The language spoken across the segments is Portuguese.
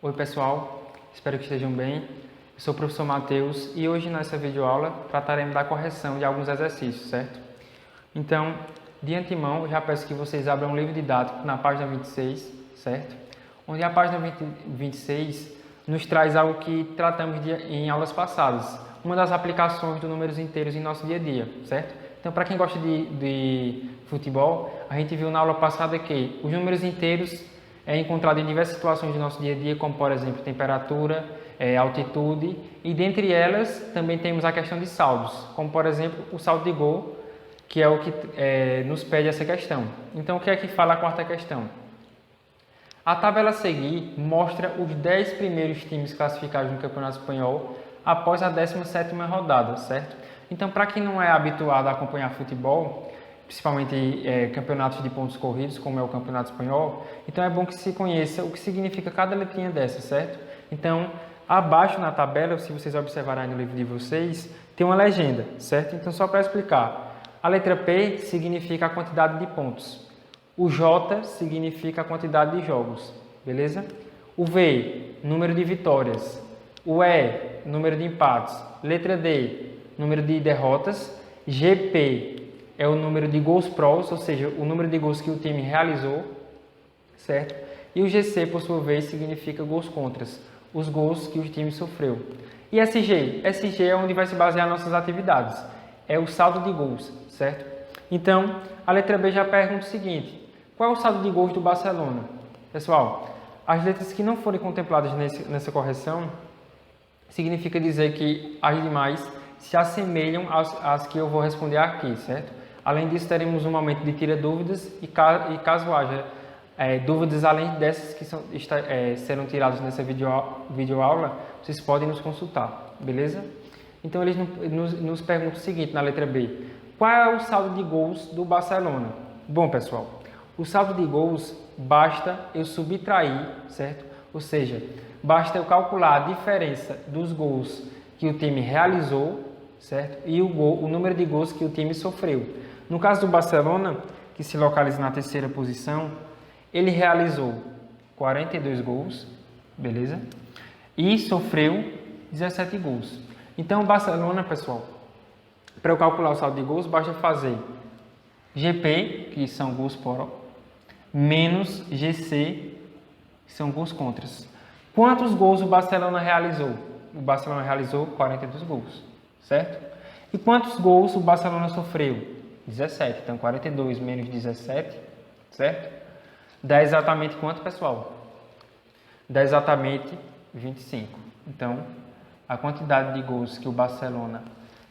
Oi pessoal, espero que estejam bem. Eu sou o professor Matheus e hoje nessa videoaula trataremos da correção de alguns exercícios, certo? Então, de antemão, eu já peço que vocês abram um livro didático na página 26, certo? Onde a página 26 nos traz algo que tratamos em aulas passadas, uma das aplicações dos números inteiros em nosso dia a dia, certo? Então, para quem gosta de futebol, a gente viu na aula passada que os números inteiros é encontrado em diversas situações do nosso dia a dia, como por exemplo temperatura, altitude, e dentre elas também temos a questão de saldos, como por exemplo o saldo de gol, que é o que nos pede essa questão. Então o que é que fala a quarta questão? A tabela a seguir mostra os 10 primeiros times classificados no Campeonato Espanhol após a 17ª rodada, certo? Então, para quem não é habituado a acompanhar futebol, principalmente campeonatos de pontos corridos, como é o Campeonato Espanhol, então é bom que se conheça o que significa cada letrinha dessa, certo? Então, abaixo na tabela, se vocês observarem no livro de vocês, tem uma legenda, certo? Então, só para explicar, a letra P significa a quantidade de pontos, o J significa a quantidade de jogos, beleza? O V, número de vitórias, o E, número de empates, letra D, número de derrotas, GP é o número de gols prós, ou seja, o número de gols que o time realizou, certo? E o GC, por sua vez, significa gols contras, os gols que o time sofreu. E SG? SG é onde vai se basear nossas atividades, é o saldo de gols, certo? Então, a letra B já pergunta o seguinte, qual é o saldo de gols do Barcelona? Pessoal, as letras que não forem contempladas nessa correção, significa dizer que as demais se assemelham às que eu vou responder aqui, certo? Além disso, teremos um momento de tira dúvidas e caso haja dúvidas além dessas que serão tiradas nessa videoaula, vocês podem nos consultar, beleza? Então, eles nos perguntam o seguinte na letra B. Qual é o saldo de gols do Barcelona? Bom, pessoal, o saldo de gols basta eu subtrair, certo? Ou seja, basta eu calcular a diferença dos gols que o time realizou, certo? E o número de gols que o time sofreu. No caso do Barcelona, que se localiza na terceira posição, ele realizou 42 gols, beleza? E sofreu 17 gols. Então, o Barcelona, pessoal, para eu calcular o saldo de gols, basta fazer GP, que são gols por, menos GC, que são gols contras. Quantos gols o Barcelona realizou? O Barcelona realizou 42 gols, certo? E quantos gols o Barcelona sofreu? 17. Então, 42 menos 17, certo? Dá exatamente quanto, pessoal? Dá exatamente 25. Então, a quantidade de gols que o Barcelona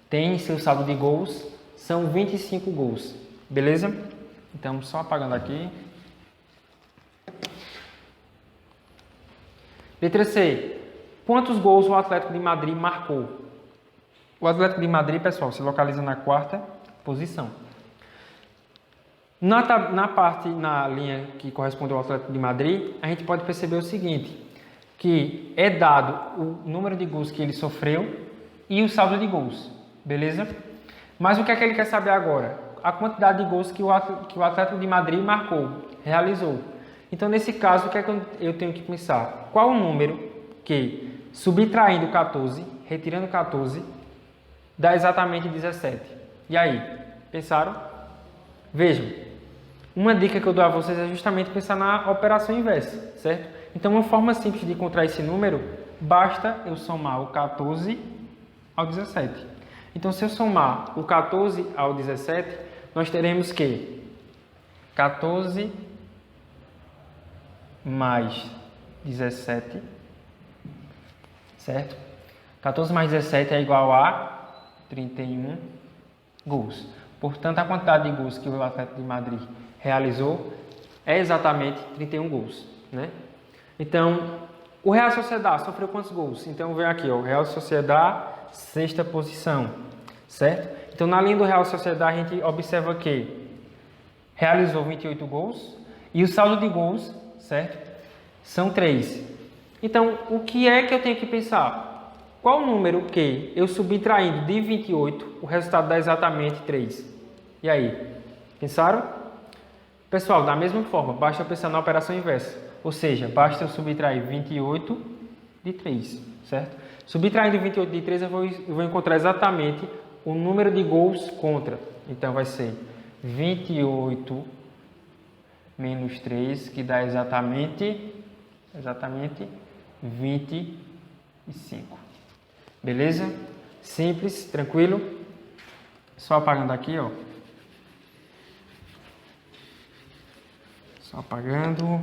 tem em seu saldo de gols são 25 gols, beleza? Então, só apagando aqui. Letra C. Quantos gols o Atlético de Madrid marcou? O Atlético de Madrid, pessoal, se localiza na quarta posição. Na linha que corresponde ao Atlético de Madrid, a gente pode perceber o seguinte, que é dado o número de gols que ele sofreu e o saldo de gols, beleza? Mas o que é que ele quer saber agora? A quantidade de gols que o Atlético de Madrid marcou, realizou. Então, nesse caso, o que é que eu tenho que pensar? Qual o número que, subtraindo 14, retirando 14, dá exatamente 17? E aí, pensaram? Vejam, uma dica que eu dou a vocês é justamente pensar na operação inversa, certo? Então, uma forma simples de encontrar esse número, basta eu somar o 14 ao 17. Então, se eu somar o 14 ao 17, nós teremos que 14 mais 17, certo? 14 mais 17 é igual a 31 gols. Portanto, a quantidade de gols que o Atlético de Madrid realizou é exatamente 31 gols, né? Então, o Real Sociedad sofreu quantos gols? Então, vem aqui, ó, o Real Sociedad, sexta posição, certo? Então, na linha do Real Sociedad, a gente observa que realizou 28 gols e o saldo de gols, certo? São 3. Então, o que é que eu tenho que pensar? Qual o número que eu subtraindo de 28, o resultado dá exatamente 3? E aí? Pensaram? Pessoal, da mesma forma, basta pensar na operação inversa. Ou seja, basta eu subtrair 28 de 3, certo? Subtraindo 28 de 3, eu vou encontrar exatamente o número de gols contra. Então, vai ser 28 menos 3, que dá exatamente 25. Beleza? Simples, tranquilo? Só apagando aqui, ó. Só apagando.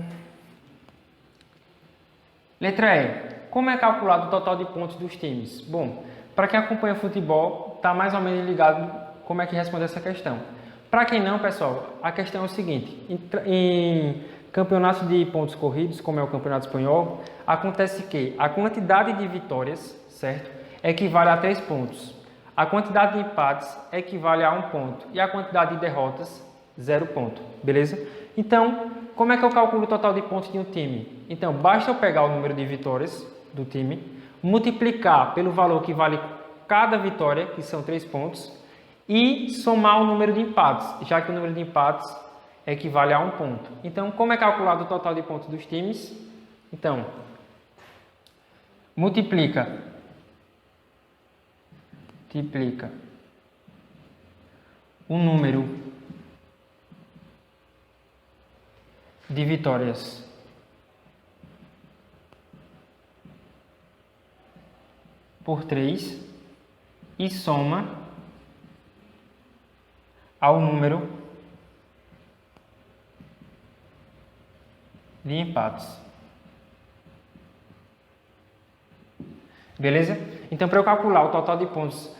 Letra E. Como é calculado o total de pontos dos times? Bom, para quem acompanha futebol, está mais ou menos ligado como é que responde essa questão. Para quem não, pessoal, a questão é o seguinte. Em campeonatos de pontos corridos, como é o Campeonato Espanhol, acontece que a quantidade de vitórias, certo, equivale a 3 pontos. A quantidade de empates equivale a 1 ponto. E a quantidade de derrotas, 0 ponto. Beleza? Então, como é que eu calculo o total de pontos de um time? Então, basta eu pegar o número de vitórias do time, multiplicar pelo valor que vale cada vitória, que são 3 pontos, e somar o número de empates, já que o número de empates equivale a 1 ponto. Então, como é calculado o total de pontos dos times? Então, multiplica o número de vitórias por 3 e soma ao número de empates. Beleza? Então, para eu calcular o total de pontos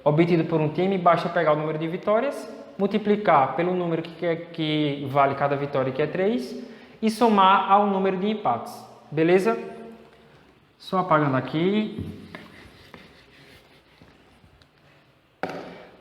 obtido por um time, basta pegar o número de vitórias, multiplicar pelo número que vale cada vitória, que é 3, e somar ao número de empates. Beleza? Só apagando aqui.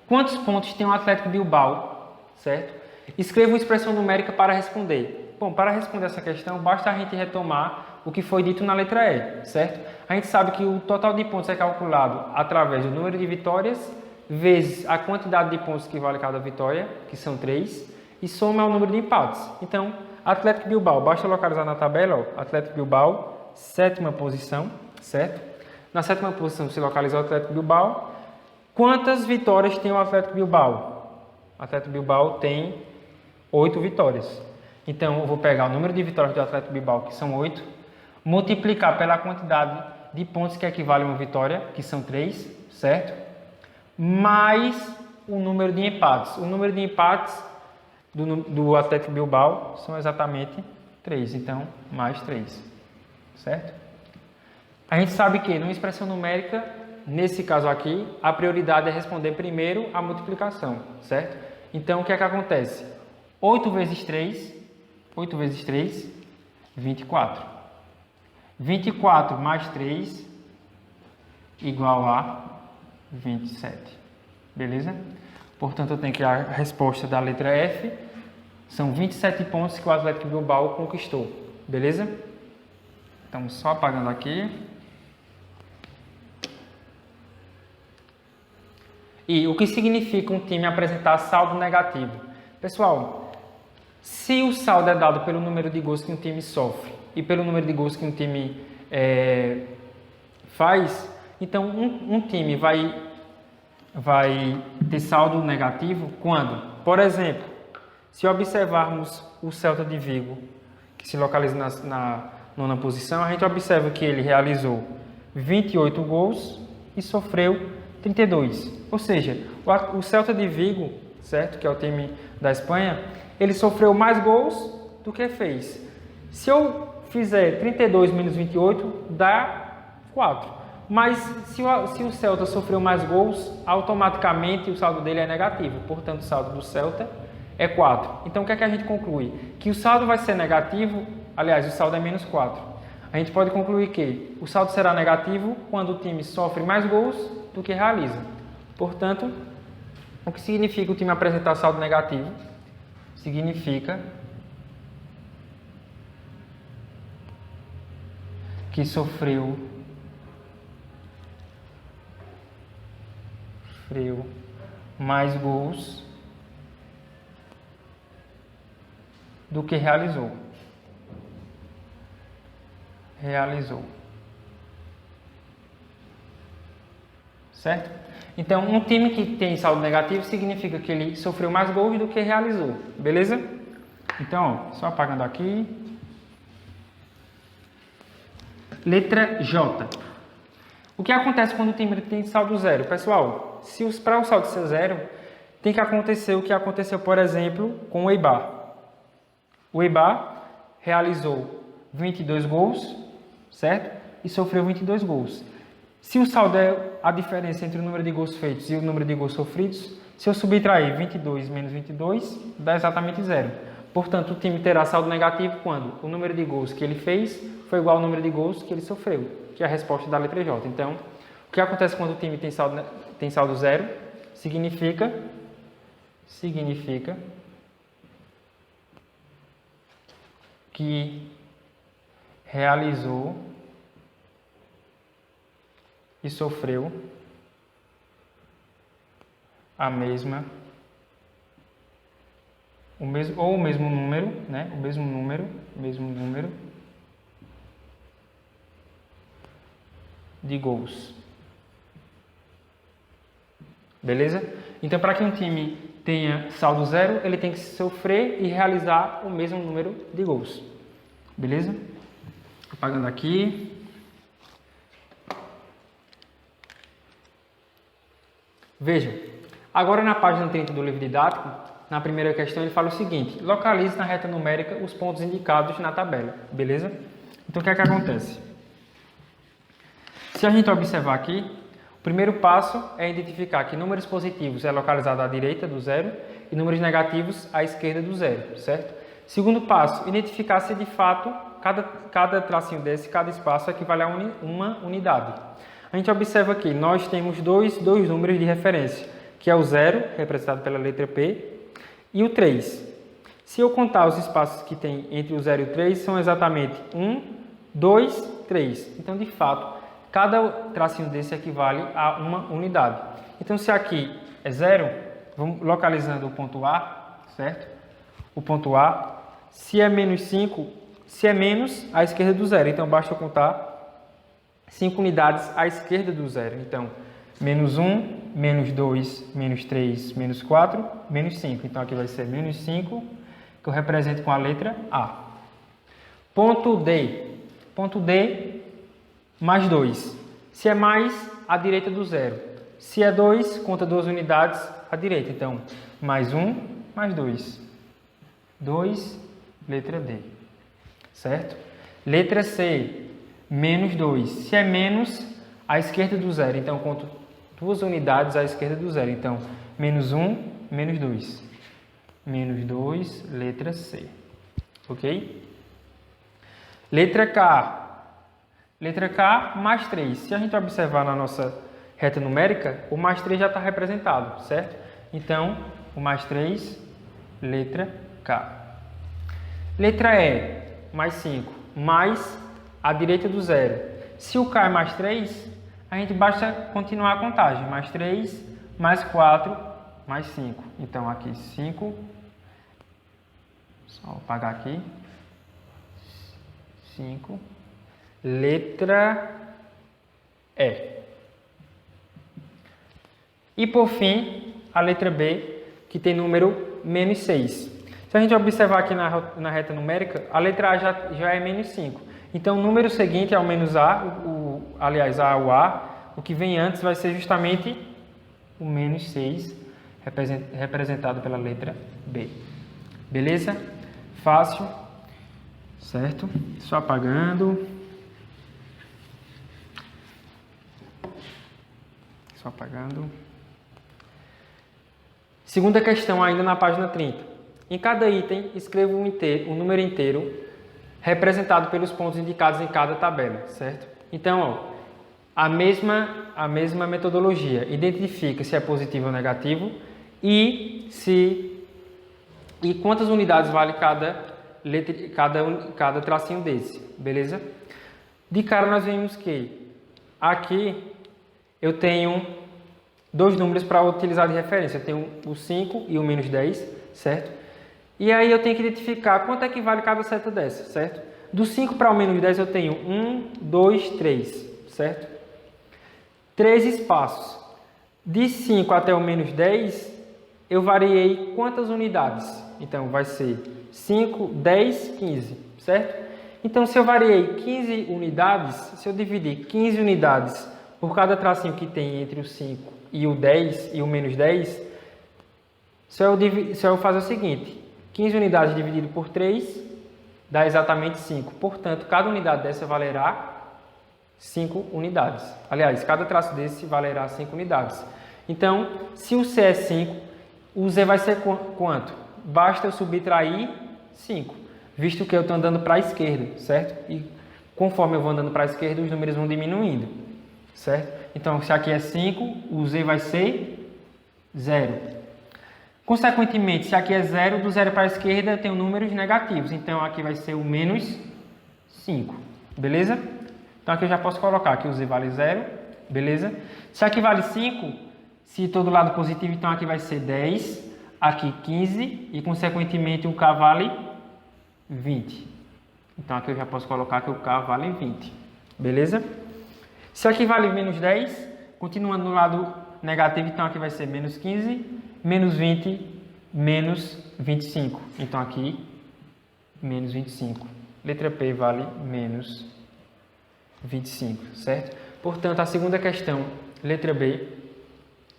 Quantos pontos tem o Atlético Bilbao? Certo? Escreva uma expressão numérica para responder. Bom, para responder essa questão, basta a gente retomar o que foi dito na letra E, certo? A gente sabe que o total de pontos é calculado através do número de vitórias vezes a quantidade de pontos que vale cada vitória, que são 3, e soma ao número de empates. Então, Atlético Bilbao, basta localizar na tabela, ó, Atlético Bilbao, 7ª posição, certo? Na 7ª posição se localiza o Atlético Bilbao. Quantas vitórias tem o Atlético Bilbao? O Atlético Bilbao tem 8 vitórias. Então, eu vou pegar o número de vitórias do Atlético Bilbao, que são 8, multiplicar pela quantidade de pontos que equivale a uma vitória, que são 3, certo? Mais o número de empates. O número de empates do Atlético Bilbao são exatamente 3, então, mais 3, certo? A gente sabe que, numa expressão numérica, nesse caso aqui, a prioridade é responder primeiro a multiplicação, certo? Então, o que é que acontece? 8 vezes 3, 24. 24 mais 3 igual a 27. Beleza? Portanto, eu tenho que a resposta da letra F são 27 pontos que o Atlético Bilbao conquistou. Beleza? Então, só apagando aqui. E o que significa um time apresentar saldo negativo? Pessoal, se o saldo é dado pelo número de gols que um time sofre e pelo número de gols que um time faz, então um time vai ter saldo negativo quando, por exemplo, se observarmos o Celta de Vigo, que se localiza na 9ª posição, a gente observa que ele realizou 28 gols e sofreu 32. Ou seja, o Celta de Vigo, certo, que é o time da Espanha, ele sofreu mais gols do que fez. Se eu fizer 32 menos 28, dá 4. Mas se o Celta sofreu mais gols, automaticamente o saldo dele é negativo. Portanto, o saldo do Celta é 4. Então, o que é que a gente conclui? Que o saldo vai ser negativo, aliás, o saldo é menos 4. A gente pode concluir que o saldo será negativo quando o time sofre mais gols do que realiza. Portanto, o que significa o time apresentar saldo negativo? Significa que sofreu mais gols do que realizou. realizou. Certo? Então, um time que tem saldo negativo significa que ele sofreu mais gols do que realizou. Beleza? Então, ó, só apagando aqui. Letra J. O que acontece quando o time tem saldo zero? Pessoal, se para o saldo ser zero, tem que acontecer o que aconteceu, por exemplo, com o Eibar. O Eibar realizou 22 gols, certo? E sofreu 22 gols. Se o saldo é a diferença entre o número de gols feitos e o número de gols sofridos, se eu subtrair 22 menos 22, dá exatamente zero. Portanto, o time terá saldo negativo quando o número de gols que ele fez foi igual ao número de gols que ele sofreu, que é a resposta da letra J. Então, o que acontece quando o time tem saldo zero? Significa que realizou e sofreu a mesma, o mesmo número, né? O mesmo número de gols. Beleza? Então, para que um time tenha saldo zero, ele tem que sofrer e realizar o mesmo número de gols. Beleza? Apagando aqui. Veja, agora na página 30 do livro didático, na primeira questão ele fala o seguinte: localize na reta numérica os pontos indicados na tabela. Beleza? Então, o que é que acontece? Se a gente observar aqui, o primeiro passo é identificar que números positivos é localizado à direita do zero e números negativos à esquerda do zero, certo? Segundo passo, identificar se de fato cada tracinho desse, cada espaço equivale a uma unidade. A gente observa aqui, nós temos dois números de referência, que é o 0, representado pela letra P, e o 3. Se eu contar os espaços que tem entre o 0 e o 3, são exatamente 1, 2, 3. Então, de fato, cada tracinho desse equivale a uma unidade. Então, se aqui é 0, vamos localizando o ponto A, certo? O ponto A, se é menos 5, se é menos à esquerda do 0. Então, basta eu contar 5 unidades à esquerda do 0. Então, menos 1, menos 2, menos 3, menos 4, menos 5. Então, aqui vai ser menos 5, que eu represento com a letra A. Ponto D. Ponto D, mais 2. Se é mais, à direita do 0. Se é 2, conta 2 unidades à direita. Então, mais 1, mais 2. 2, letra D. Certo? Letra C, menos 2. Se é menos, à esquerda do 0. Então, conto 2 unidades à esquerda do 0. Então, menos 1, menos 2. Menos 2, letra C. Ok? Letra K. Letra K, mais 3. Se a gente observar na nossa reta numérica, o mais 3 já está representado, certo? Então, o mais 3, letra K. Letra E, mais 5. Mais à direita do 0. Se o K é mais 3, a gente basta continuar a contagem. Mais 3, mais 4, mais 5. Então, aqui 5. Só apagar aqui. 5. Letra E. E por fim, a letra B, que tem número menos 6. Se a gente observar aqui na reta numérica, a letra A já é menos 5. Então, o número seguinte é o menos A, aliás, A ou A, o que vem antes vai ser justamente o menos 6, representado pela letra B. Beleza? Fácil, certo? Só apagando. Só apagando. Segunda questão, ainda na página 30. Em cada item, escreva um número inteiro representado pelos pontos indicados em cada tabela, certo? Então, ó, a mesma metodologia. Identifica se é positivo ou negativo e quantas unidades vale cada tracinho desse, beleza? De cara, nós vemos que aqui eu tenho dois números para utilizar de referência. Eu tenho o 5 e o menos 10, certo? E aí eu tenho que identificar quanto é que vale cada seta dessa, certo? Do 5 para o menos 10 eu tenho 1, 2, 3, certo? 3 espaços. De 5 até o menos 10, eu variei quantas unidades? Então, vai ser 5, 10, 15, certo? Então, se eu variei 15 unidades, se eu dividir 15 unidades por cada tracinho que tem entre o 5 e o 10 e o menos 10, se eu fazer o seguinte, 15 unidades dividido por 3 dá exatamente 5. Portanto, cada unidade dessa valerá 5 unidades. Aliás, cada traço desse valerá 5 unidades. Então, se o C é 5, o Z vai ser quanto? Basta eu subtrair 5, visto que eu estou andando para a esquerda, certo? E conforme eu vou andando para a esquerda, os números vão diminuindo, certo? Então, se aqui é 5, o Z vai ser 0. Consequentemente, se aqui é 0, do 0 para a esquerda eu tenho números negativos. Então, aqui vai ser o menos 5. Beleza? Então, aqui eu já posso colocar que o Z vale 0. Beleza? Se aqui vale 5, se todo lado positivo, então aqui vai ser 10. Aqui 15. E, consequentemente, o K vale 20. Então, aqui eu já posso colocar que o K vale 20. Beleza? Se aqui vale menos 10, continuando no lado negativo, então aqui vai ser menos 15, menos 20, menos 25. Então aqui, menos 25. Letra P vale menos 25, certo? Portanto, a segunda questão, letra B,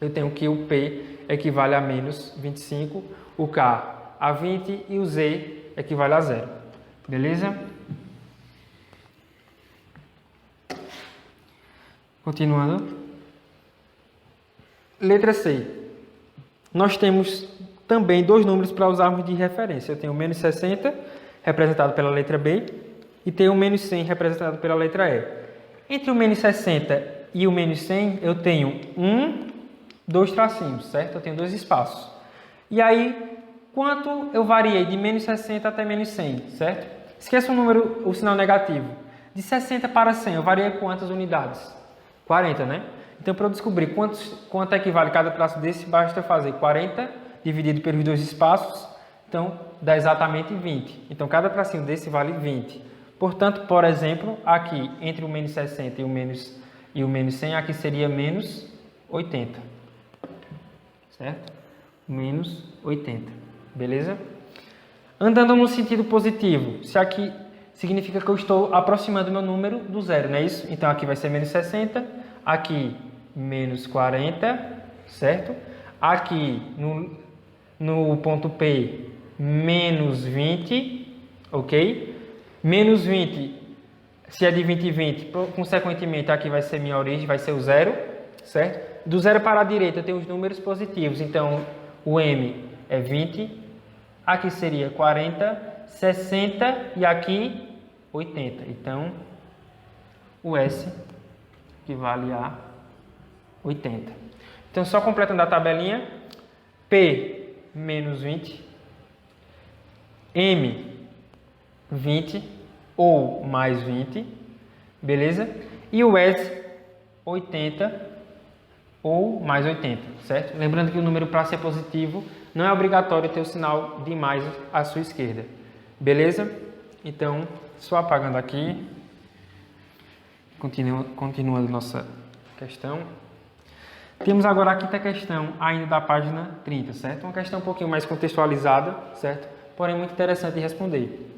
eu tenho que o P equivale a menos 25, o K a 20 e o Z equivale a 0. Beleza? Continuando. Letra C. Nós temos também dois números para usarmos de referência. Eu tenho o menos 60, representado pela letra B, e tenho o menos 100, representado pela letra E. Entre o menos 60 e o menos 100, eu tenho dois tracinhos, certo? Eu tenho dois espaços. E aí, quanto eu variei de menos 60 até menos 100, certo? Esqueça o sinal negativo. De 60 para 100, eu variei quantas unidades? 40, né? Então, para eu descobrir quanto equivale cada traço desse, basta eu fazer 40 dividido pelos dois espaços, então dá exatamente 20. Então, cada tracinho desse vale 20. Portanto, por exemplo, aqui entre o menos 60 e o menos 100, aqui seria menos 80. Certo? Menos 80. Beleza? Andando no sentido positivo, se aqui significa que eu estou aproximando meu número do zero, não é isso? Então, aqui vai ser menos 60, aqui menos 40, certo? Aqui no ponto P, menos 20, ok? Menos 20, se é de 20 e 20, consequentemente aqui vai ser minha origem, vai ser o zero, certo? Do zero para a direita eu tenho os números positivos, então o M é 20, aqui seria 40, 60 e aqui 80. Então, o S equivale a 80. Então, só completando a tabelinha, P menos 20, M 20 ou mais 20, beleza? E o S 80 ou mais 80, certo? Lembrando que o número para ser positivo não é obrigatório ter o sinal de mais à sua esquerda, beleza? Então, só apagando aqui, continuando nossa questão. Temos agora a quinta questão, ainda da página 30, certo? Uma questão um pouquinho mais contextualizada, certo? Porém, muito interessante de responder.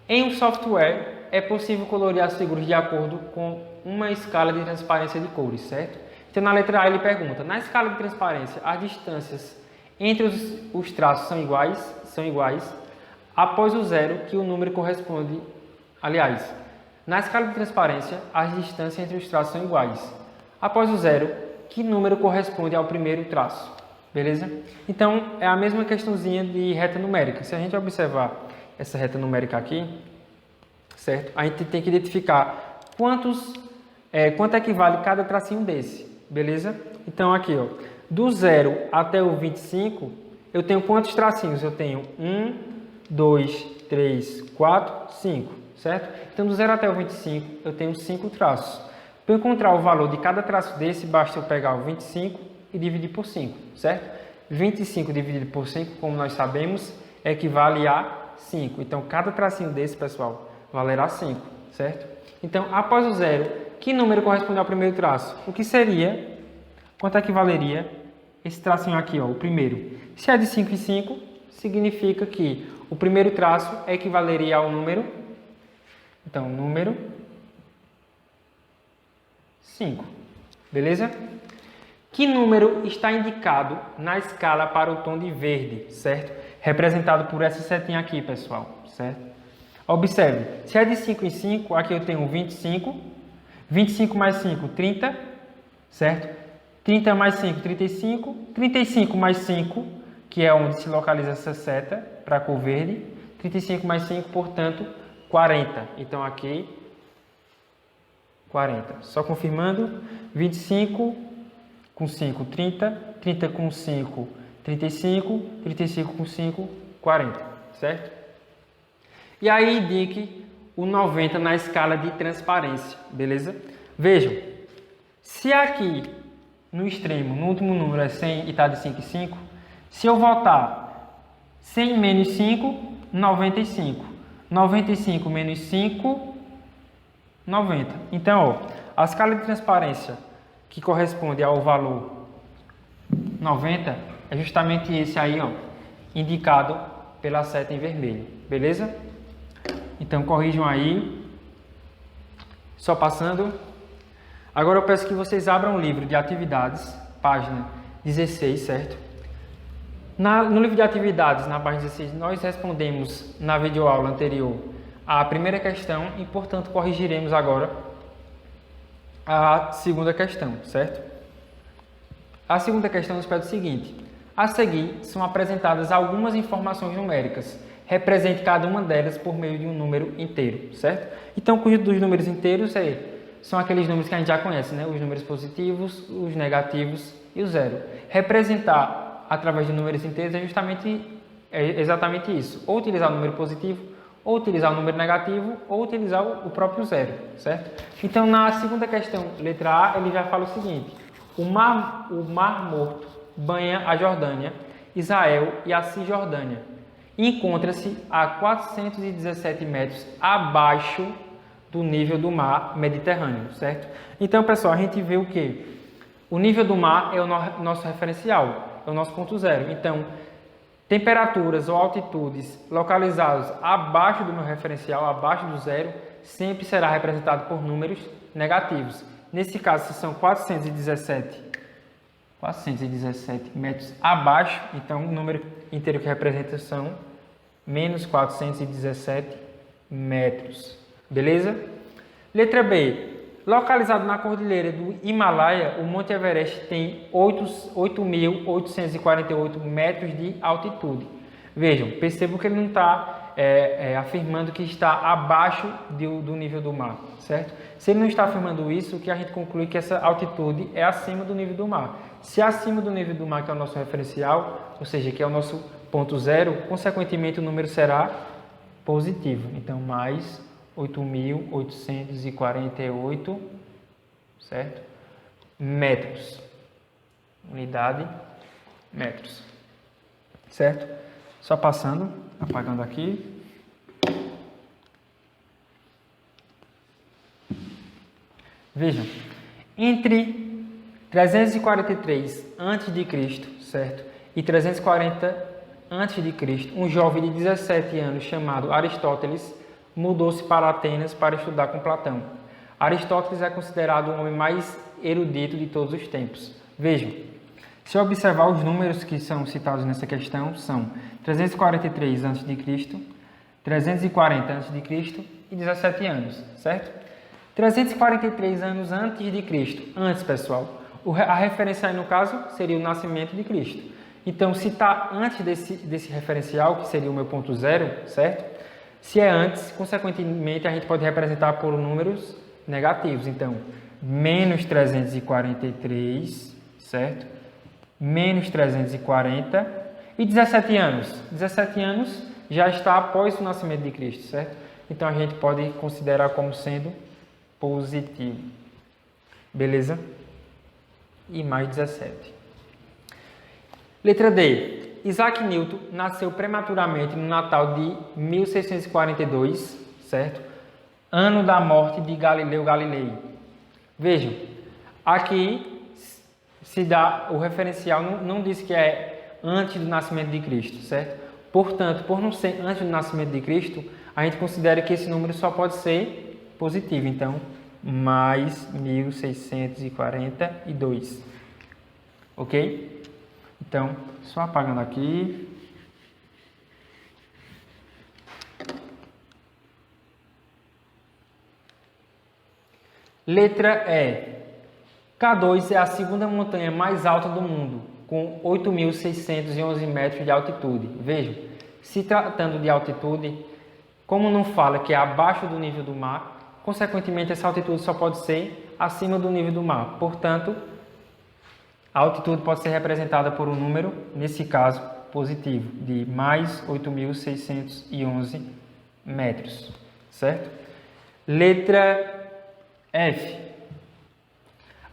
Em um software, é possível colorir as figuras de acordo com uma escala de transparência de cores, certo? Então, na letra A, ele pergunta, na escala de transparência, as distâncias entre os traços são iguais? São iguais. Após o zero, que o número corresponde... Aliás, na escala de transparência, as distâncias entre os traços são iguais. Após o zero, que número corresponde ao primeiro traço? Beleza? Então, é a mesma questãozinha de reta numérica. Se a gente observar essa reta numérica aqui, certo? A gente tem que identificar quanto equivale cada tracinho desse, beleza? Então, aqui, ó, do 0 até o 25, eu tenho quantos tracinhos? Eu tenho 1, 2, 3, 4, 5, certo? Então, do 0 até o 25, eu tenho 5 traços. Para encontrar o valor de cada traço desse, basta eu pegar o 25 e dividir por 5, certo? 25 dividido por 5, como nós sabemos, equivale a 5. Então, cada tracinho desse, pessoal, valerá 5, certo? Então, após o zero, que número corresponde ao primeiro traço? O que seria, quanto é que valeria esse tracinho aqui, ó, o primeiro? Se é de 5 em 5, significa que o primeiro traço equivaleria ao número, então, número 5, beleza? Que número está indicado na escala para o tom de verde, certo? Representado por essa setinha aqui, pessoal, certo? Observe, se é de 5 em 5, aqui eu tenho 25, 25 mais 5, 30, certo? 30 mais 5, 35, 35 mais 5, que é onde se localiza essa seta para a cor verde, 35 mais 5, portanto, 40. Então, aqui, 40. Só confirmando, 25 com 5, 30, 30 com 5, 35, 35 com 5, 40, certo? E aí indique o 90 na escala de transparência, beleza? Vejam, se aqui no extremo, no último número é 100 e está de 5 em 5, se eu voltar 100 menos 5, 95. 95 menos 5, 90. Então, ó, a escala de transparência que corresponde ao valor 90 é justamente esse aí, ó, indicado pela seta em vermelho, beleza? Então, corrijam aí. Só passando. Agora eu peço que vocês abram o livro de atividades, página 16, certo? No livro de atividades, na página 16, nós respondemos na videoaula anterior a primeira questão e, portanto, corrigiremos agora a segunda questão, certo? A segunda questão nos pede o seguinte: a seguir são apresentadas algumas informações numéricas. Represente cada uma delas por meio de um número inteiro, certo? Então, o conjunto dos números inteiros são aqueles números que a gente já conhece, né? Os números positivos, os negativos e o zero. Representar através de números inteiros é exatamente isso. Ou utilizar o número positivo, ou utilizar o número negativo, ou utilizar o próprio zero, certo? Então, na segunda questão, letra A, ele já fala o seguinte: o mar Morto banha a Jordânia, Israel e a Cisjordânia. Encontra-se a 417 metros abaixo do nível do mar Mediterrâneo, certo? Então, pessoal, a gente vê o quê? O nível do mar é o nosso referencial, é o nosso ponto zero. Então, temperaturas ou altitudes localizadas abaixo do meu referencial, abaixo do zero, sempre será representado por números negativos. Nesse caso, se são 417 metros abaixo, então o número inteiro que representa são menos 417 metros. Beleza? Letra B. Localizado na cordilheira do Himalaia, o Monte Everest tem 8.848 metros de altitude. Vejam, percebam que ele não está afirmando que está abaixo do nível do mar, certo? Se ele não está afirmando isso, o que a gente conclui é que essa altitude é acima do nível do mar. Se é acima do nível do mar, que é o nosso referencial, ou seja, que é o nosso ponto zero, consequentemente o número será positivo. Então, mais 8.848, certo? Metros. Unidade, metros. Certo? Só passando, apagando aqui. Vejam, entre 343 a.C., certo? E 340 a.C., um jovem de 17 anos chamado Aristóteles mudou-se para Atenas para estudar com Platão. Aristóteles é considerado o homem mais erudito de todos os tempos. Vejam, se observar os números que são citados nessa questão, são 343 a.C., 340 a.C. e 17 anos, certo? 343 anos antes de Cristo. Antes, pessoal, a referência aí no caso seria o nascimento de Cristo. Então, se está antes desse referencial, que seria o meu ponto zero, certo? Se é antes, consequentemente, a gente pode representar por números negativos. Então, menos 343, certo? Menos 340 e 17 anos. 17 anos já está após o nascimento de Cristo, certo? Então, a gente pode considerar como sendo positivo. Beleza? E mais 17. Letra D. Isaac Newton nasceu prematuramente no Natal de 1642, certo? ano da morte de Galileu Galilei. Vejam, aqui se dá o referencial, não diz que é antes do nascimento de Cristo, certo? Portanto, por não ser antes do nascimento de Cristo, a gente considera que esse número só pode ser positivo. Então, mais 1642. Ok? Então, só apagando aqui. Letra E. K2 é a segunda montanha mais alta do mundo, com 8.611 metros de altitude. Vejam, se tratando de altitude, como não fala que é abaixo do nível do mar, consequentemente essa altitude só pode ser acima do nível do mar. Portanto, a altitude pode ser representada por um número, nesse caso, positivo, de mais 8.611 metros, certo? Letra F.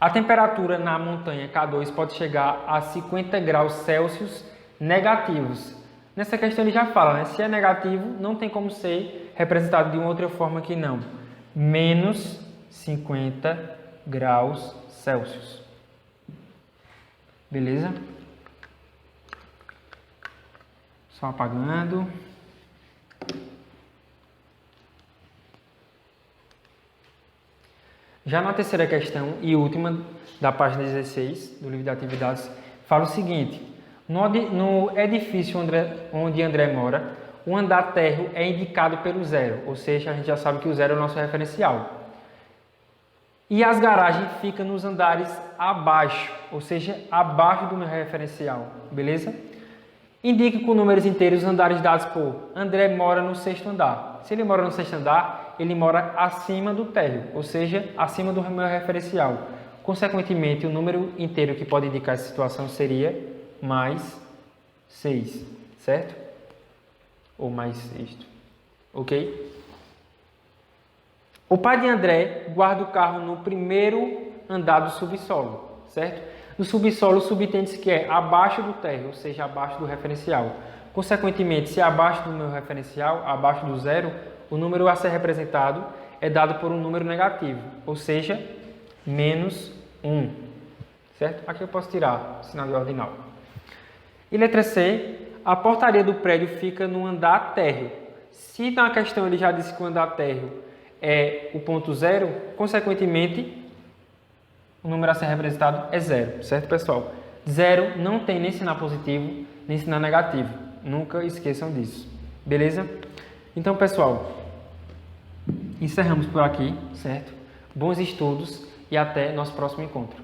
A temperatura na montanha K2 pode chegar a 50 graus Celsius negativos. Nessa questão ele já fala, né? Se é negativo, não tem como ser representado de uma outra forma que não. Menos 50 graus Celsius. Beleza? Só apagando. Já na terceira questão e última da página 16 do livro de atividades, fala o seguinte: no edifício onde André mora, o andar térreo é indicado pelo zero, ou seja, a gente já sabe que o zero é o nosso referencial. E as garagens ficam nos andares abaixo, ou seja, abaixo do meu referencial, beleza? Indique com números inteiros os andares dados por André mora no sexto andar. Se ele mora no sexto andar, ele mora acima do térreo, ou seja, acima do meu referencial. Consequentemente, o número inteiro que pode indicar essa situação seria mais 6, certo? Ou mais sexto, ok? O pai de André guarda o carro no primeiro andar do subsolo, certo? No subsolo, subentende-se que é abaixo do térreo, ou seja, abaixo do referencial. Consequentemente, se é abaixo do meu referencial, abaixo do zero, o número a ser representado é dado por um número negativo, ou seja, menos 1, certo? Aqui eu posso tirar o sinal de ordinal. E letra C, a portaria do prédio fica no andar térreo. Se na questão ele já disse que o andar térreo é o ponto zero, consequentemente, o número a ser representado é zero, certo, pessoal? Zero não tem nem sinal positivo, nem sinal negativo. Nunca esqueçam disso, beleza? Então, pessoal, encerramos por aqui, certo? Bons estudos e até nosso próximo encontro.